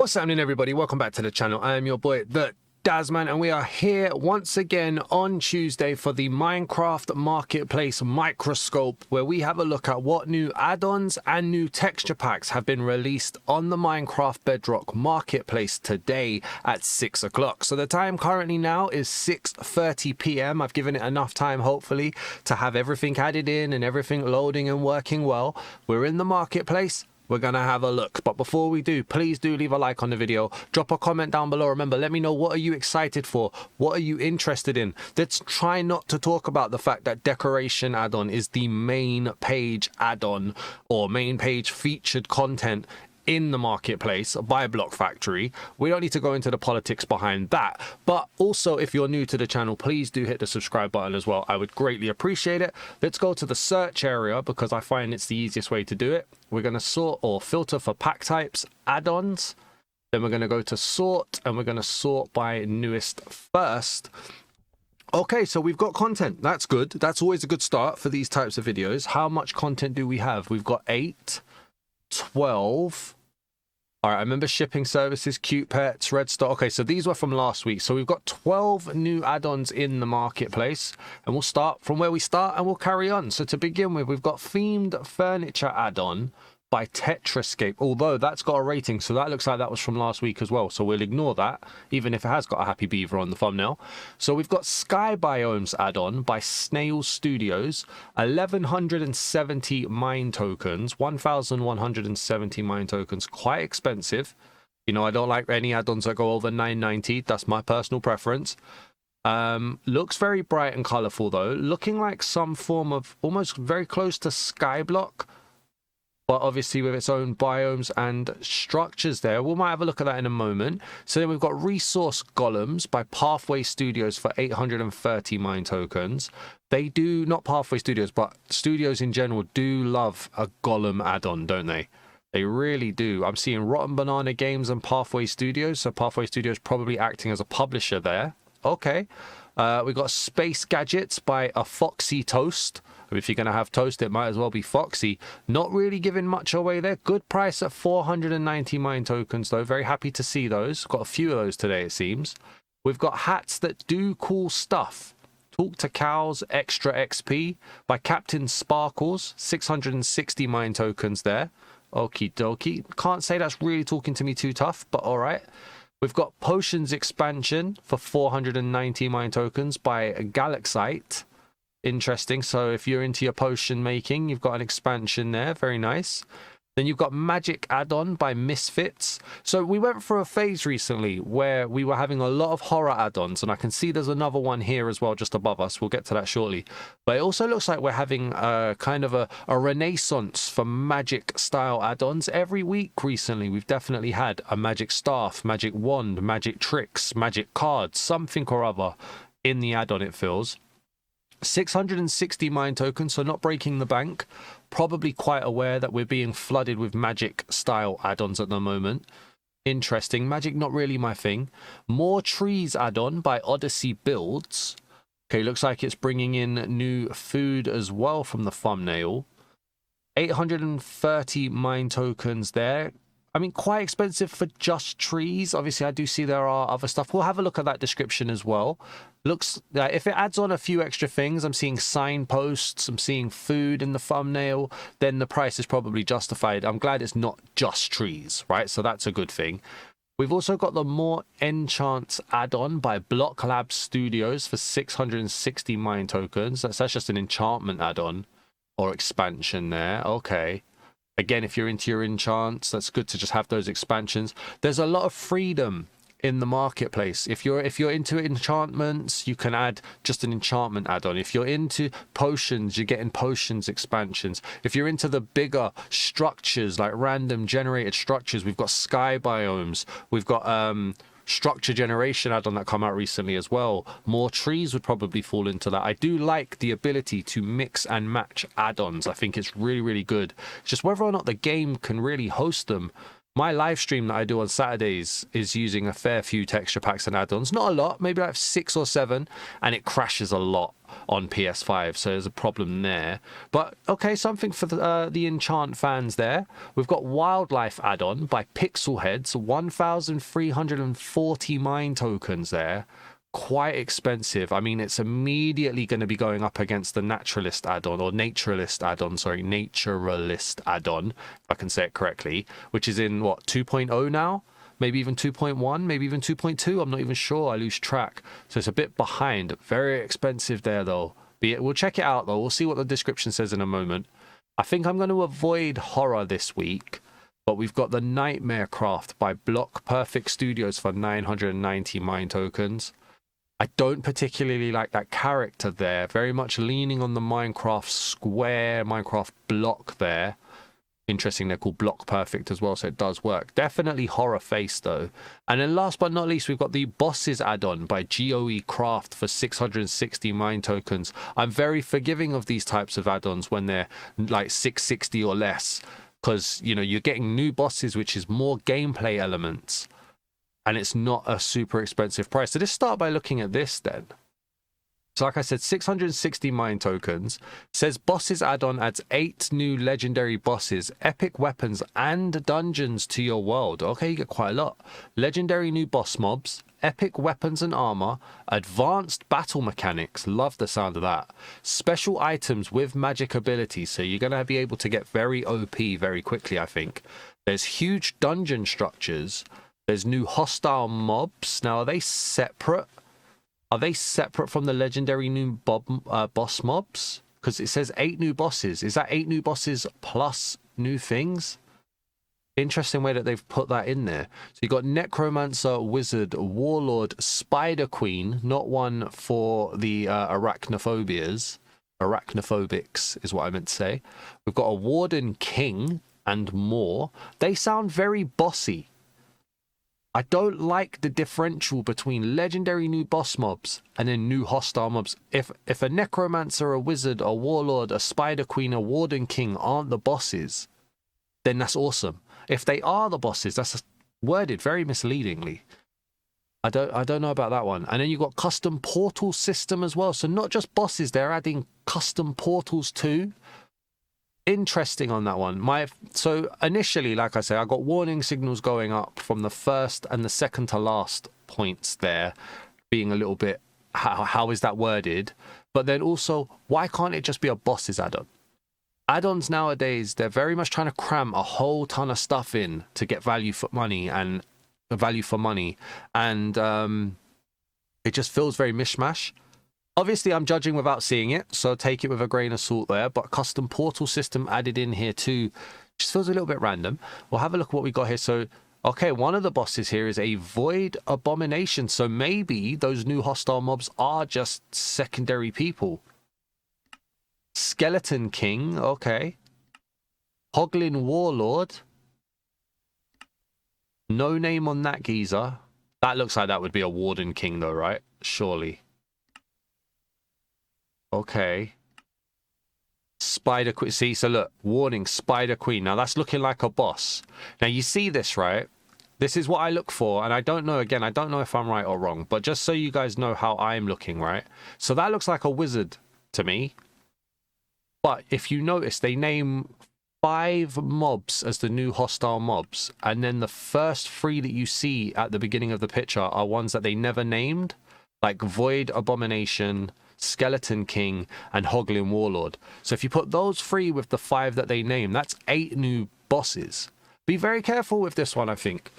What's happening, everybody? Welcome back to the channel. I am your boy, the Daz Man, and we are here once again on Tuesday for the Minecraft Marketplace microscope, where we have a look at what new add-ons and new texture packs have been released on the Minecraft Bedrock Marketplace today at 6 o'clock. So the time currently now is 6:30 p.m. I've given it enough time, hopefully, to have everything added in and everything loading and working well. We're in the marketplace. We're going to have a look. But before we do, please do leave a like on the video. Drop a comment down below. Remember, let me know, what are you excited for? What are you interested in? Let's try not to talk about the fact that decoration add-on is the main page add-on or main page featured content in the marketplace by Block Factory. We don't need to go into the politics behind that. But also, if you're new to the channel, please do hit the subscribe button as well. I would greatly appreciate it. Let's go to the search area because I find it's the easiest way to do it. We're going to sort or filter for pack types, add-ons. Then we're going to go to sort and we're going to sort by newest first. Okay, so we've got content. That's good. That's always a good start for these types of videos. How much content do we have? We've got 8, 12. All right, I remember shipping services, cute pets, red star. Okay, so these were from last week. So we've got 12 new add-ons in the marketplace, and we'll start from where we start and we'll carry on. So to begin with, we've got themed furniture add-on by Tetrascape, although that's got a rating, so that looks like that was from last week as well. So we'll ignore that, even if it has got a happy beaver on the thumbnail. So we've got Sky Biomes add-on by Snail Studios, 1170 mine tokens, 1170 mine tokens, quite expensive. You know, I don't like any add-ons that go over 990. That's my personal preference. Looks very bright and colorful though, looking like some form of almost very close to Skyblock, but obviously with its own biomes and structures there. We might have a look at that in a moment. So then we've got Resource Golems by Pathway Studios for 830 mine tokens. They do, not Pathway Studios, but studios in general do love a golem add-on, don't they? They really do. I'm seeing Rotten Banana Games and Pathway Studios. So Pathway Studios probably acting as a publisher there. Okay. We've got Space Gadgets by a Foxy Toast. If you're going to have toast, it might as well be Foxy. Not really giving much away there. Good price at 490 mine tokens, though. Very happy to see those. Got a few of those today, it seems. We've got Hats That Do Cool Stuff. Talk to Cows, Extra XP by Captain Sparkles. 660 mine tokens there. Okie dokie. Can't say that's really talking to me too tough, but all right. We've got Potions Expansion for 490 mine tokens by Galaxite. Interesting. So if you're into your potion making, you've got an expansion there. Very nice. Then you've got Magic Add-on by Misfits. So we went through a phase recently where we were having a lot of horror add-ons, and I can see there's another one here as well just above us. We'll get to that shortly. But it also looks like we're having kind of a renaissance for magic style add-ons. Every week recently we've definitely had a magic staff, magic wand, magic tricks, magic cards, something or other in the add-on, it feels. 660 mine tokens, so not breaking the bank. Probably quite aware that we're being flooded with magic style add-ons at the moment. Interesting. Magic not really my thing. More Trees add-on by Odyssey Builds. Okay, looks like it's bringing in new food as well from the thumbnail. 830 mine tokens there. I mean, quite expensive for just trees. Obviously, I do see there are other stuff. We'll have a look at that description as well. Looks like if it adds on a few extra things, I'm seeing signposts, I'm seeing food in the thumbnail, then the price is probably justified. I'm glad it's not just trees, right? So that's a good thing. We've also got the More Enchants add-on by Block Lab Studios for 660 mine tokens. That's just an enchantment add-on or expansion there. Okay. Again, if you're into your enchants, that's good to just have those expansions. There's a lot of freedom in the marketplace. If you're into enchantments, you can add just an enchantment add-on. If you're into potions, you're getting potions expansions. If you're into the bigger structures, like random generated structures, we've got Sky Biomes. We've got structure generation add-on that come out recently as well. More Trees would probably fall into that. I do like the ability to mix and match add-ons. I think it's really, really good. It's just whether or not the game can really host them. My live stream that I do on Saturdays is using a fair few texture packs and add-ons. Not a lot, maybe like 6 or 7, and it crashes a lot on PS5, so there's a problem there. But okay, something for the Enchant fans there. We've got Wildlife add-on by Pixelheads, 1,340 mine tokens there. Quite expensive. I mean, it's immediately going to be going up against the Naturalist add-on, or Naturalist add-on, sorry, Naturalist add-on, if I can say it correctly, which is in, what, 2.0 now? Maybe even 2.1, maybe even 2.2, I'm not even sure, I lose track. So it's a bit behind. Very expensive there, though. We'll check it out, though. We'll see what the description says in a moment. I think I'm going to avoid horror this week, but we've got the Nightmare Craft by Block Perfect Studios for 990 mine tokens. I don't particularly like that character there. Very much leaning on the Minecraft square, Minecraft block there. Interesting, they're called Block Perfect as well, so it does work. Definitely horror face, though. And then last but not least, we've got the Bosses add-on by GOE Craft for 660 mine tokens. I'm very forgiving of these types of add-ons when they're like 660 or less, because, you know, you're getting new bosses, which is more gameplay elements. And it's not a super expensive price. So let's start by looking at this then. So like I said, 660 mine tokens. Says Bosses add-on adds 8 new legendary bosses, epic weapons, and dungeons to your world. Okay, you get quite a lot. Legendary new boss mobs, epic weapons and armor, advanced battle mechanics. Love the sound of that. Special items with magic abilities. So you're going to be able to get very OP very quickly, I think. There's huge dungeon structures. There's new hostile mobs. Now, are they separate? Are they separate from the legendary new boss mobs? Because it says 8 new bosses. Is that 8 new bosses plus new things? Interesting way that they've put that in there. So you got Necromancer, Wizard, Warlord, Spider Queen. Not one for the arachnophobics is what I meant to say. We've got a Warden King and more. They sound very bossy. I don't like the differential between legendary new boss mobs and then new hostile mobs. If a Necromancer, a Wizard, a Warlord, a Spider Queen, a Warden King aren't the bosses, then that's awesome. If they are the bosses, that's worded very misleadingly. I don't know about that one. And then you've got custom portal system as well. So not just bosses, they're adding custom portals too. Interesting on that one. So initially, like I say, I got warning signals going up from the first and the second to last points there, being a little bit, how is that worded? But then also, why can't it just be a bosses add-on? Add-ons nowadays, they're very much trying to cram a whole ton of stuff in to get value for money, and it just feels very mishmash. Obviously, I'm judging without seeing it, so take it with a grain of salt there. But custom portal system added in here too just feels a little bit random. We'll have a look at what we got here. So, okay, one of the bosses here is a Void Abomination. So maybe those new hostile mobs are just secondary people. Skeleton King, okay. Hoglin Warlord. No name on that geezer. That looks like that would be a Warden King though, right? Surely. Okay. Spider Queen. See, so look, warning, Spider Queen. Now that's looking like a boss. Now you see this, right? This is what I look for, and I don't know, again, I don't know if I'm right or wrong, but just so you guys know how I'm looking, right? So that looks like a wizard to me. But if you notice, they name 5 mobs as the new hostile mobs, and then the first 3 that you see at the beginning of the picture are ones that they never named, like Void Abomination, Skeleton King, and Hoglin Warlord. So if you put those 3 with the 5 that they name, that's 8 new bosses. Be very careful with this one, I think.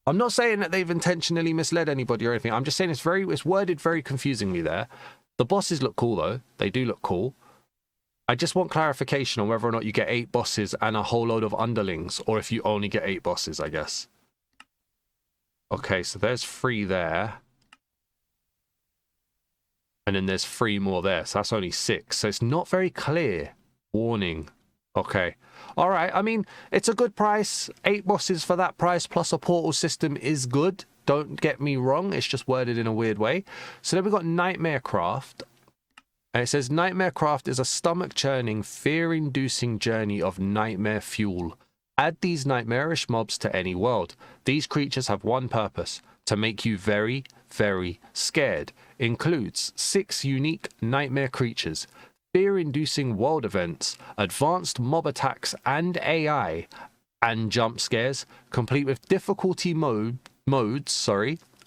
I'm not saying that they've intentionally misled anybody or anything. I'm just saying it's worded very confusingly there. The bosses look cool though. They do look cool. I just want clarification on whether or not you get 8 bosses and a whole load of underlings, or if you only get 8 bosses, I guess. Okay, so there's 3 there. And then there's 3 more there, so that's only 6. So it's not very clear. Warning. Okay. All right. I mean, it's a good price. 8 bosses for that price plus a portal system is good. Don't get me wrong. It's just worded in a weird way. So then we've got Nightmare Craft. And it says, Nightmare Craft is a stomach-churning, fear-inducing journey of nightmare fuel. Add these nightmarish mobs to any world. These creatures have one purpose: to make you very, very scared. Includes 6 unique nightmare creatures, fear-inducing world events, advanced mob attacks and AI, and jump scares, complete with difficulty modes,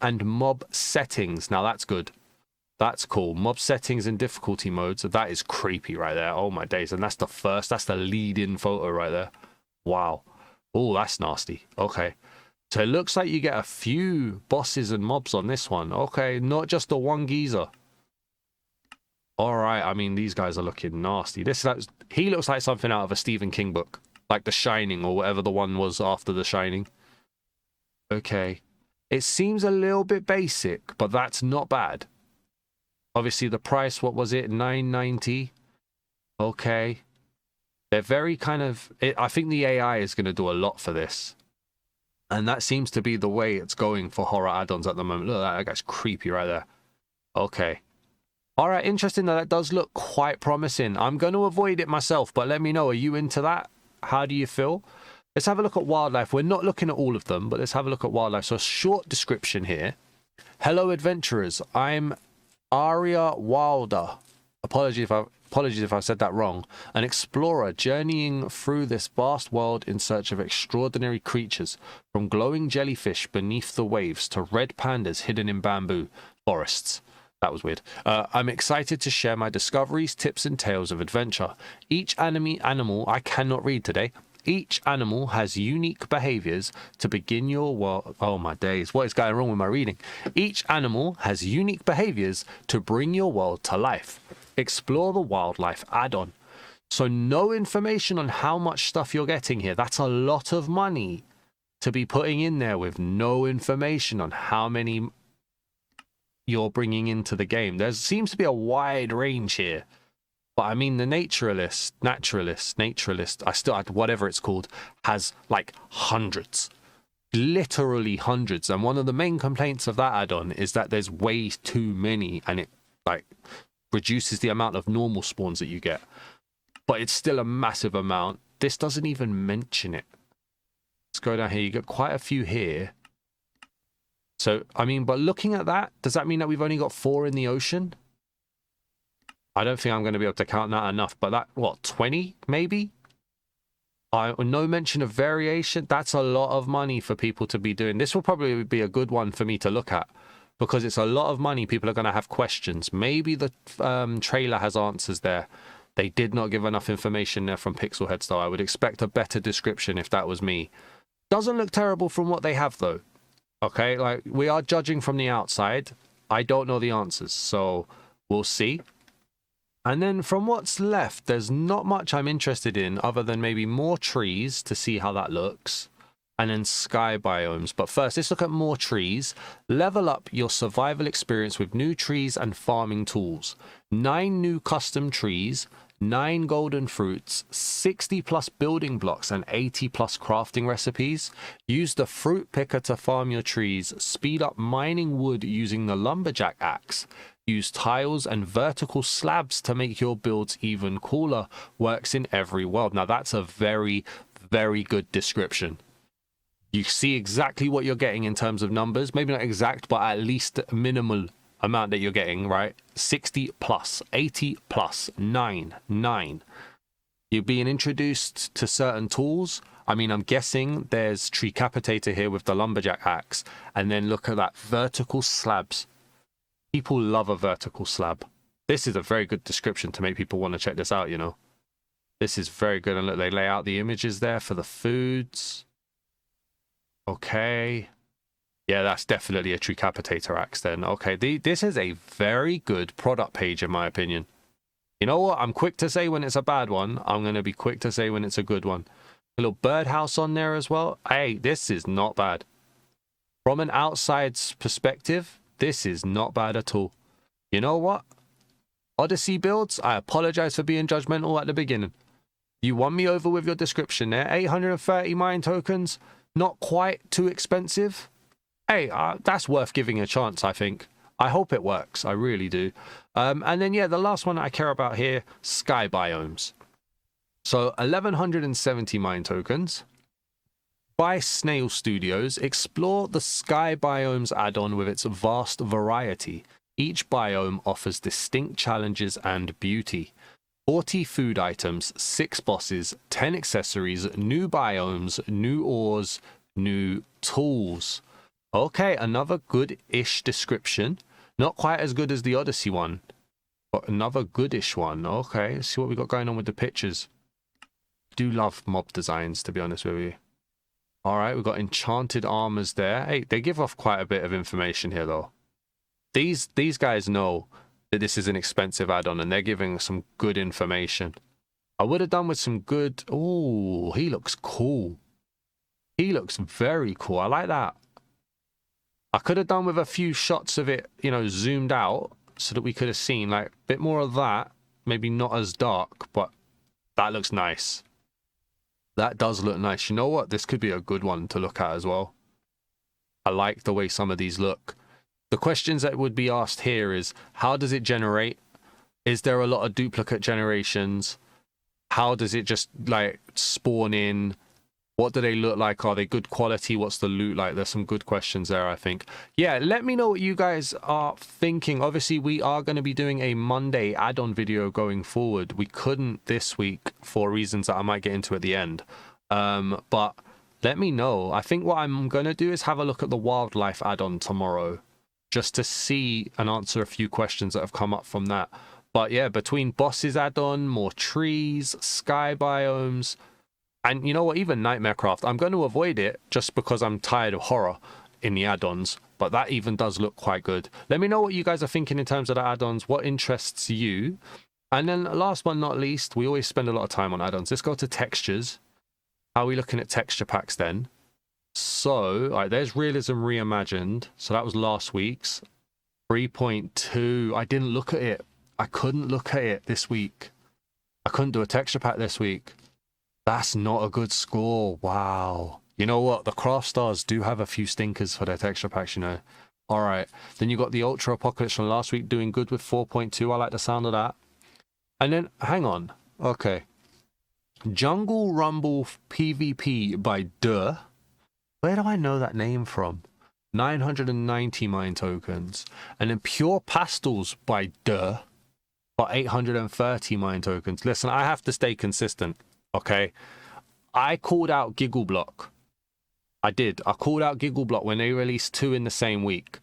and mob settings. Now that's good. That's cool. Mob settings and difficulty modes. That is creepy right there. Oh my days. And that's the lead-in photo right there. Wow. Oh, that's nasty. Okay. So it looks like you get a few bosses and mobs on this one. Okay, not just the one geezer. All right. I mean, these guys are looking nasty. He looks like something out of a Stephen King book, like The Shining or whatever the one was after The Shining. Okay. It seems a little bit basic, but that's not bad. Obviously, the price, what was it? $9.90. Okay. They're very kind of... I think the AI is going to do a lot for this. And that seems to be the way it's going for horror add-ons at the moment. Look at that. That guy's creepy right there. Okay. All right. Interesting. That does look quite promising. I'm going to avoid it myself, but let me know. Are you into that? How do you feel? Let's have a look at wildlife. We're not looking at all of them, but let's have a look at wildlife. So a short description here. Hello, adventurers. I'm Aria Wilder. Apologies if I've said that wrong. An explorer journeying through this vast world in search of extraordinary creatures, from glowing jellyfish beneath the waves to red pandas hidden in bamboo forests. That was weird. I'm excited to share my discoveries, tips, and tales of adventure. Each animal I cannot read today. Each animal has unique behaviors to begin your world. Oh my days, what is going wrong with my reading? Each animal has unique behaviors to bring your world to life. Explore the wildlife add-on. So no information on how much stuff you're getting here. That's a lot of money to be putting in there with no information on how many you're bringing into the game. There seems to be a wide range here. But I mean, the naturalist, whatever it's called, has like hundreds, literally hundreds. And one of the main complaints of that add-on is that there's way too many, and it like reduces the amount of normal spawns that you get. But it's still a massive amount. This doesn't even mention it. Let's go down here. You get quite a few here. So, I mean, but looking at that, does that mean that we've only got 4 in the ocean? I don't think I'm going to be able to count that enough, but that, what, 20 maybe? No mention of variation. That's a lot of money for people to be doing. This will probably be a good one for me to look at, because it's a lot of money. People are going to have questions. Maybe the trailer has answers there. They did not give enough information there from Pixelhead style. I would expect a better description if that was me. Doesn't look terrible from what they have, though. Okay, like, we are judging from the outside. I don't know the answers, so we'll see. And then from what's left, there's not much I'm interested in other than maybe more trees to see how that looks. And then sky biomes. But first, let's look at more trees. Level up your survival experience with new trees and farming tools. 9 new custom trees, 9 golden fruits, 60 plus building blocks, and 80 plus crafting recipes. Use the fruit picker to farm your trees. Speed up mining wood using the lumberjack axe. Use tiles and vertical slabs to make your builds even cooler. Works in every world. Now that's a very, very good description. You see exactly what you're getting in terms of numbers. Maybe not exact, but at least minimal amount that you're getting, right? 60 plus, 80 plus, 9. You're being introduced to certain tools. I mean, I'm guessing there's tree capitator here with the lumberjack axe. And then look at that, vertical slabs. People love a vertical slab. This is a very good description to make people want to check this out, you know. This is very good. And look, they lay out the images there for the foods. Okay. Yeah, that's definitely a tree capitator axe then. Okay, this is a very good product page in my opinion. You know what? I'm quick to say when it's a bad one. I'm going to be quick to say when it's a good one. A little birdhouse on there as well. Hey, this is not bad. From an outside perspective, this is not bad at all. You know what? Odyssey builds, I apologize for being judgmental at the beginning. You won me over with your description there. 830 mine tokens, not quite too expensive. Hey, that's worth giving a chance, I think. I hope it works. I really do. And then, yeah, the last one I care about here, sky biomes. So 1,170 mine tokens. By Snail Studios, explore the Sky Biomes add-on with its vast variety. Each biome offers distinct challenges and beauty. 40 food items, 6 bosses, 10 accessories, new biomes, new ores, new tools. Okay, another good-ish description. Not quite as good as the Odyssey one, but another goodish one. Okay, let's see what we got going on with the pictures. Do love mob designs, to be honest with you. All right, we've got enchanted armors there. Hey, they give off quite a bit of information here, though. These guys know that this is an expensive add-on, and they're giving some good information. I would have done with some good... Oh, he looks cool. He looks very cool. I like that. I could have done with a few shots of it, you know, zoomed out so that we could have seen like a bit more of that. Maybe not as dark, but that looks nice. That does look nice. You know what? This could be a good one to look at as well. I like the way some of these look. The questions that would be asked here is, how does it generate? Is there a lot of duplicate generations? How does it just like spawn in? What do they look like? Are they good quality? What's the loot like? There's some good questions there, I think. Yeah, let me know what you guys are thinking. Obviously, we are going to be doing a Monday add-on video going forward. We couldn't this week for reasons that I might get into at the end. But let me know. I think what I'm going to do is have a look at the wildlife add-on tomorrow, just to see and answer a few questions that have come up from that. But yeah, between bosses add-on, more trees, sky biomes, and you know what, even Nightmare Craft, I'm going to avoid it just because I'm tired of horror in the add-ons, but that even does look quite good. Let me know what you guys are thinking in terms of the add-ons, what interests you. And then last but not least, we always spend a lot of time on add-ons. Let's go to textures. How are we looking at texture packs then? So, all right, there's Realism Reimagined. So that was last week's. 3.2. I didn't look at it. I couldn't look at it this week. I couldn't do a texture pack this week. That's not a good score. Wow. You know what? The Craft Stars do have a few stinkers for their texture packs, you know. All right. Then you got the Ultra Apocalypse from last week doing good with 4.2. I like the sound of that. And then, hang on. Okay. Jungle Rumble PvP by Duh. Where do I know that name from? 990 mine tokens. And then Pure Pastels by Duh. For 830 mine tokens. Listen, I have to stay consistent. Okay, I called out Giggleblock. I did. I called out Giggleblock when they released 2 in the same week,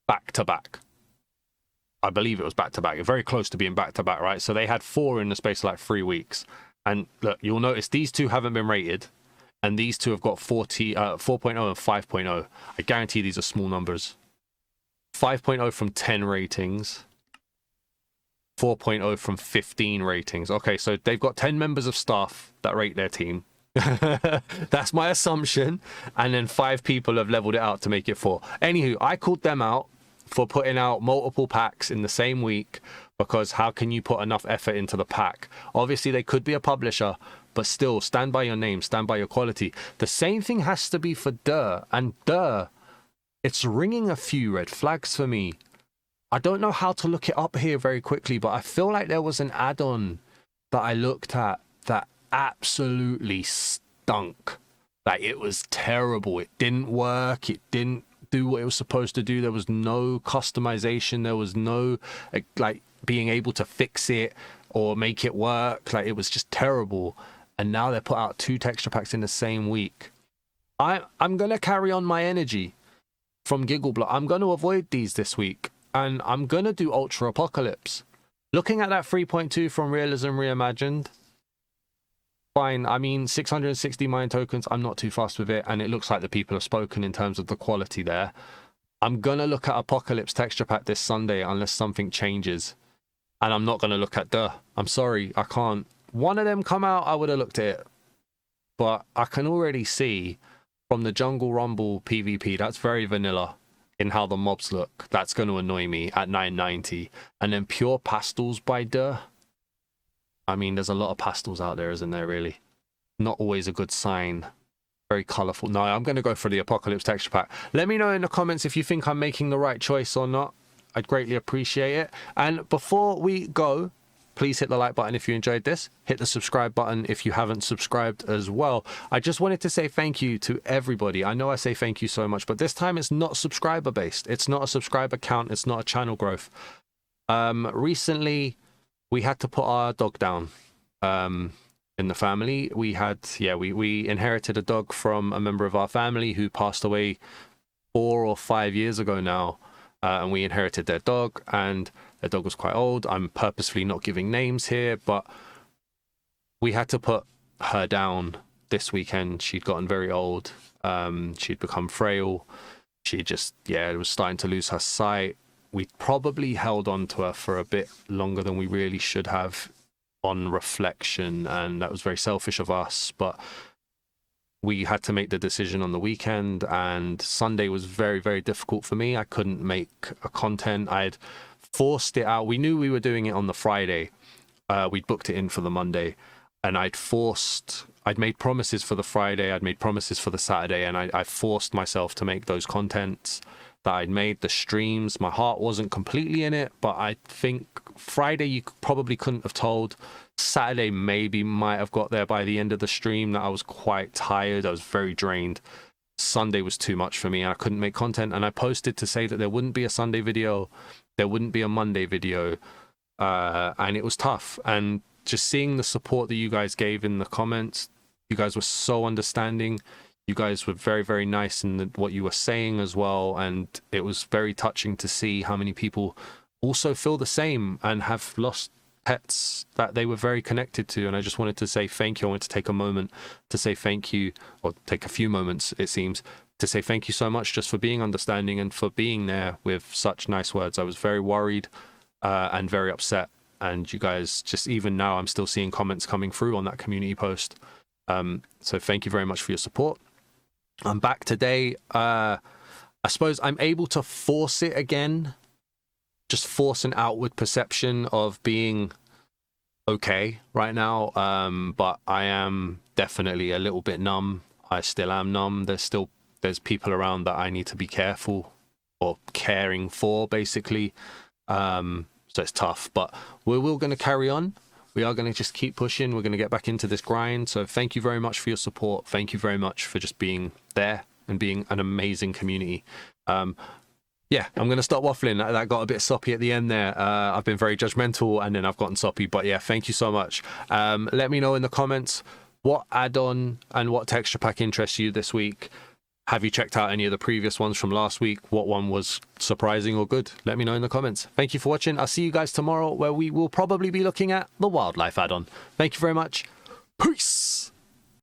back to back. I believe it was back to back. Very close to being back to back, right? So they had 4 in the space of like 3 weeks. And look, you'll notice these 2 haven't been rated, and these 2 have got 4.0 and 5.0. I guarantee these are small numbers. 5.0 from 10 ratings. 4.0 from 15 ratings. Okay, so they've got 10 members of staff that rate their team. That's my assumption. And then 5 people have leveled it out to make it 4. Anywho, I called them out for putting out multiple packs in the same week, because how can you put enough effort into the pack? Obviously, they could be a publisher, but still, stand by your name, stand by your quality. The same thing has to be for Duh. And Duh, it's ringing a few red flags for me. I don't know how to look it up here very quickly, but I feel like there was an add-on that I looked at that absolutely stunk. Like, it was terrible. It didn't work. It didn't do what it was supposed to do. There was no customization. There was no, like, being able to fix it or make it work. Like, it was just terrible. And now they put out 2 texture packs in the same week. I'm going to carry on my energy from Giggleblock. I'm going to avoid these this week. And I'm going to do Ultra Apocalypse. Looking at that 3.2 from Realism Reimagined, fine. I mean, 660 mine tokens, I'm not too fast with it. And it looks like the people have spoken in terms of the quality there. I'm going to look at Apocalypse texture pack this Sunday unless something changes. And I'm not going to look at Duh. I'm sorry, I can't. One of them come out, I would have looked at it. But I can already see from the Jungle Rumble PvP, that's very vanilla in how the mobs look. That's going to annoy me at 990. And then Pure Pastels by Duh. I mean, there's a lot of pastels out there, isn't there, really? Not always a good sign. Very colourful. No, I'm going to go for the Apocalypse texture pack. Let me know in the comments if you think I'm making the right choice or not. I'd greatly appreciate it. And before we go, please hit the like button if you enjoyed this. Hit the subscribe button if you haven't subscribed as well. I just wanted to say thank you to everybody. I know I say thank you so much, but this time it's not subscriber based. It's not a subscriber count. It's not a channel growth. Recently, we had to put our dog down. In the family, we inherited a dog from a member of our family who passed away 4 or 5 years ago now, and we inherited their dog, and their dog was quite old. I'm purposefully not giving names here, but we had to put her down this weekend. She'd gotten very old. She'd become frail. She just, was starting to lose her sight. We probably held on to her for a bit longer than we really should have on reflection, and that was very selfish of us, but we had to make the decision on the weekend, and Sunday was very, very difficult for me. I couldn't make a content. I'd forced it out. We knew we were doing it on the Friday. We'd booked it in for the Monday, and I'd made promises for the Friday, I'd made promises for the Saturday, and I forced myself to make those contents that I'd made, the streams. My heart wasn't completely in it, but I think Friday you probably couldn't have told. Saturday maybe might have got there by the end of the stream that I was quite tired. I was very drained. Sunday was too much for me, and I couldn't make content. And I posted to say that there wouldn't be a Sunday video, there wouldn't be a Monday video, and it was tough. And just seeing the support that you guys gave in the comments, you guys were so understanding. You guys were very, very nice in what you were saying as well, and it was very touching to see how many people also feel the same and have lost pets that they were very connected to. And I just wanted to say thank you. I wanted to take a moment to say thank you, or take a few moments, it seems, to say thank you so much just for being understanding and for being there with such nice words. I was very worried and very upset, and you guys, just even now, I'm still seeing comments coming through on that community post. So thank you very much for your support. I'm back today. I suppose I'm able to force it again, just force an outward perception of being okay right now. But I am definitely a little bit numb. I still am numb. There's people around that I need to be careful or caring for, basically. So it's tough, but we're going to carry on. We are going to just keep pushing. We're going to get back into this grind. So thank you very much for your support. Thank you very much for just being there and being an amazing community. I'm going to stop waffling. That got a bit soppy at the end there. I've been very judgmental and then I've gotten soppy. But yeah, thank you so much. Let me know in the comments what add-on and what texture pack interests you this week. Have you checked out any of the previous ones from last week? What one was surprising or good? Let me know in the comments. Thank you for watching. I'll see you guys tomorrow, where we will probably be looking at the wildlife add-on. Thank you very much. Peace.